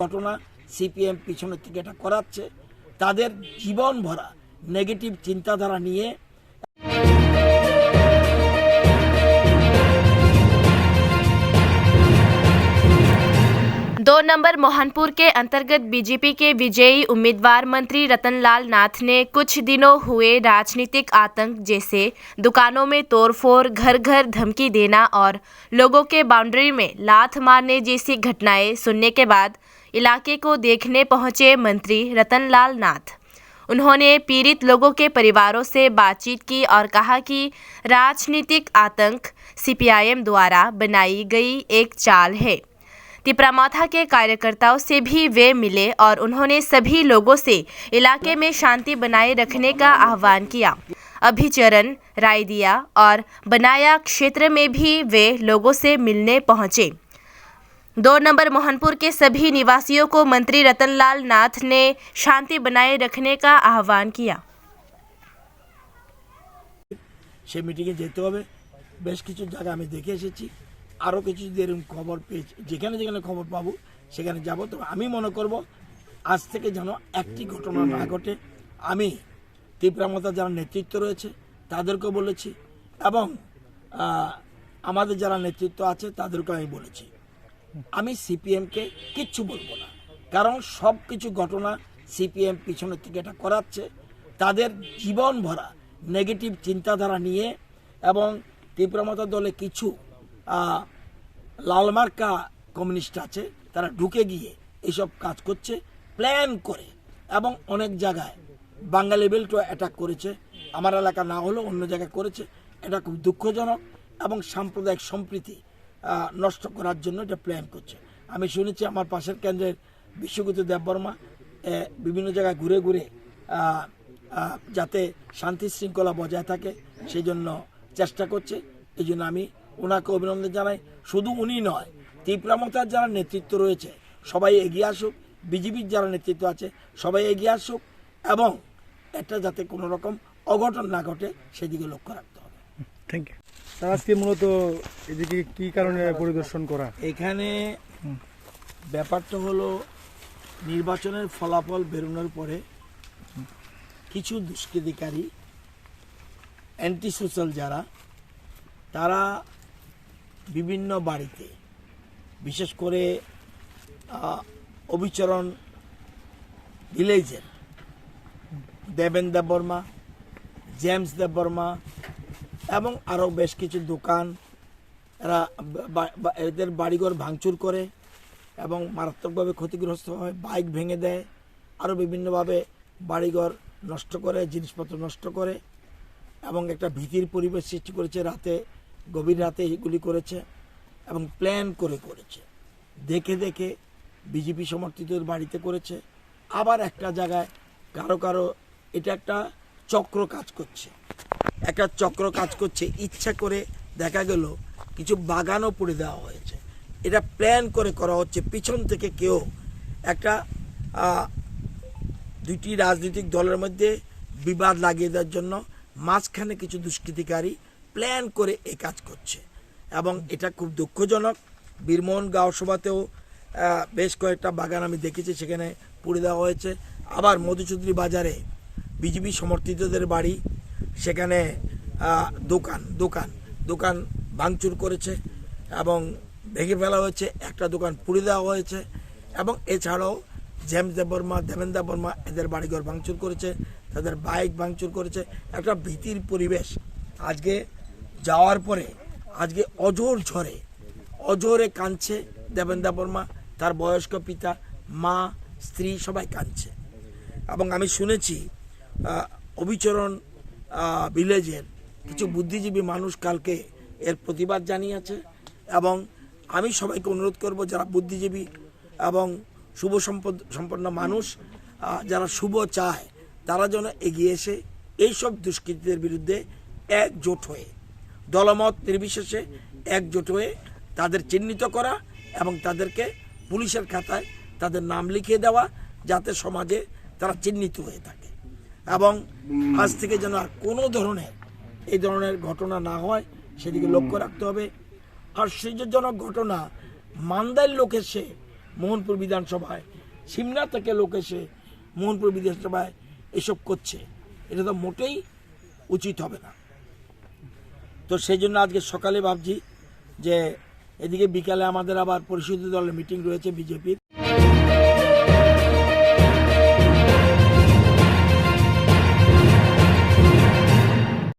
ঘটনা সিপিএম পিছনের থেকে এটা করাচ্ছে, তাদের জীবন ভরা নেগেটিভ চিন্তাধারা নিয়ে। 2 नंबर मोहनपुर के अंतर्गत बीजेपी के विजयी उम्मीदवार मंत्री रतनलाल नाथ ने कुछ दिनों हुए राजनीतिक आतंक जैसे दुकानों में तोड़फोड़, घर घर धमकी देना और लोगों के बाउंड्री में लात मारने जैसी घटनाएं सुनने के बाद इलाके को देखने पहुंचे मंत्री रतनलाल नाथ। उन्होंने पीड़ित लोगों के परिवारों से बातचीत की और कहा कि राजनीतिक आतंक सीपीआईएम द्वारा बनाई गई एक चाल है। तिपरामाथा के कार्यकर्ताओं से भी वे मिले और उन्होंने सभी लोगों से इलाके में शांति बनाए रखने का आह्वान किया। अभिचरण, रायदिया और बनाया क्षेत्र में भी वे लोगों से मिलने पहुंचे। 2 नंबर मोहनपुर के सभी निवासियों को मंत्री रतनलाल नाथ ने शांति बनाए रखने का आह्वान किया। সেই মিটিংয়ে যেতে হবে, বেশ কিছু জায়গা আমি দেখে এসেছি, আরও কিছু এরকম খবর পেয়েছি, যেখানে যেখানে খবর পাবো সেখানে যাব। তবে আমি মনে করব আজ থেকে যেন একটি ঘটনা না ঘটে। আমি তিপরামাতা যারা নেতৃত্ব রয়েছে তাদেরকেও বলেছি এবং আমাদের যারা নেতৃত্ব আছে তাদেরকেও আমি বলেছি, আমি সিপিএমকে কিচ্ছু বলবো না, কারণ সব কিছু ঘটনা সিপিএম পিছনের থেকে এটা করাচ্ছে, তাদের জীবন ভরা নেগেটিভ চিন্তাধারা নিয়ে। এবং তিপরামাতা দলে কিছু লালমার্কা কমিউনিস্ট আছে, তারা ঢুকে গিয়ে এইসব কাজ করছে প্ল্যান করে এবং অনেক জায়গায় বাঙালি বেল্টও অ্যাটাক করেছে, আমার এলাকা না হলেও অন্য জায়গায় করেছে। এটা খুব দুঃখজনক এবং সাম্প্রদায়িক সম্প্রীতি নষ্ট করার জন্য এটা প্ল্যান করছে। আমি শুনেছি আমার পাশের কেন্দ্রের বিশ্বজিৎ দেববর্মা বিভিন্ন জায়গায় ঘুরে ঘুরে যাতে শান্তি শৃঙ্খলা বজায় থাকে সেই জন্য চেষ্টা করছে। এই জন্য আমি ওনাকে অভিনন্দন জানাই। শুধু উনি নয়, তিপরামাতার যারা নেতৃত্ব রয়েছে সবাই এগিয়ে আসুক, বিজেপির যারা নেতৃত্ব আছে সবাই এগিয়ে আসুক এবং এটা যাতে কোনো রকম অঘটন না ঘটে সেদিকে লক্ষ্য রাখতে হবে। Thank you. তার আজকে মূলত এদিকে কি কারণে পরিদর্শন করা? এখানে ব্যাপারটা হলো নির্বাচনের ফলাফল বেরোনোর পরে কিছু দুষ্কৃতিকারী অ্যান্টি সোশ্যাল যারা, তারা বিভিন্ন বাড়িতে বিশেষ করে অভিচরণ ভিলেজের দেবেন দেববর্মা, জেমস দেববর্মা এবং আরও বেশ কিছু দোকান, এরা এদের বাড়িঘর ভাঙচুর করে এবং মারাত্মকভাবে ক্ষতিগ্রস্ত হয়, বাইক ভেঙে দেয়, আরও বিভিন্নভাবে বাড়িঘর নষ্ট করে, জিনিসপত্র নষ্ট করে এবং একটা ভীতির পরিবেশ সৃষ্টি করেছে। রাতে, গভীর রাতে এগুলি করেছে এবং প্ল্যান করে করেছে। দেখে দেখে বিজেপি সমর্থিতদের বাড়িতে করেছে। আবার একটা জায়গায় কারো কারো এটা একটা চক্র কাজ করছে, ইচ্ছা করে দেখা গেল কিছু বাগানও পুড়ে দেওয়া হয়েছে। এটা প্ল্যান করে করা হচ্ছে, পিছন থেকে কেউ একটা দুইটি রাজনৈতিক দলের মধ্যে বিবাদ লাগিয়ে দেওয়ার জন্য মাঝখানে কিছু দুষ্কৃতিকারী প্ল্যান করে এই কাজ করছে এবং এটা খুব দুঃখজনক। বীরমোহন গাঁও সভাতেও বেশ কয়েকটা বাগান আমি দেখেছি, সেখানে পুড়ে দেওয়া হয়েছে। আবার মধুচৌধুরী বাজারে বিজেপি সমর্থিতদের বাড়ি, সেখানে দোকান ভাঙচুর করেছে এবং ভেঙে ফেলা হয়েছে, একটা দোকান পুড়ে দেওয়া হয়েছে এবং এছাড়াও জেমস দেববর্মা, দেবেন দেববর্মা এদের বাড়িঘর ভাঙচুর করেছে, তাদের বাইক ভাঙচুর করেছে। একটা ভীতির পরিবেশ। আজকে যাওয়ার পরে আজকে অজোরে কাঁদছে দেবেন দেববর্মা, তার বয়স্ক পিতা, মা, স্ত্রী সবাই কাঁদছে। এবং আমি শুনেছি অভিচরণ ভিলেজের কিছু বুদ্ধিজীবী মানুষ কালকে এর প্রতিবাদ জানিয়েছে এবং আমি সবাইকে অনুরোধ করব যারা বুদ্ধিজীবী এবং শুভ সম্পন্ন মানুষ, যারা শুভ চায়, তারা যেন এগিয়ে এসে এইসব দুষ্কৃতীদের বিরুদ্ধে একজোট হয়ে, দলমত নির্বিশেষে একজোট হয়ে তাদের চিহ্নিত করা এবং তাদেরকে পুলিশের খাতায় তাদের নাম লিখিয়ে দেওয়া, যাতে সমাজে তারা চিহ্নিত হয়ে থাকে এবং আজ থেকে যেন আর কোনো ধরনের এই ধরনের ঘটনা না হয় সেদিকে লক্ষ্য রাখতে হবে। আশ্চর্যজনক ঘটনা, মান্দার লোক এসে মোহনপুর বিধানসভায় সিমলা থেকে লোক এসে মোহনপুর বিধানসভায় এসব করছে, এটা তো মোটেই উচিত হবে না। তো সেই জন্য আজকে সকালে ভাবছি যে এদিকে বিকালে আমাদের আবার পরিষদীয় দলের মিটিং রয়েছে বিজেপির,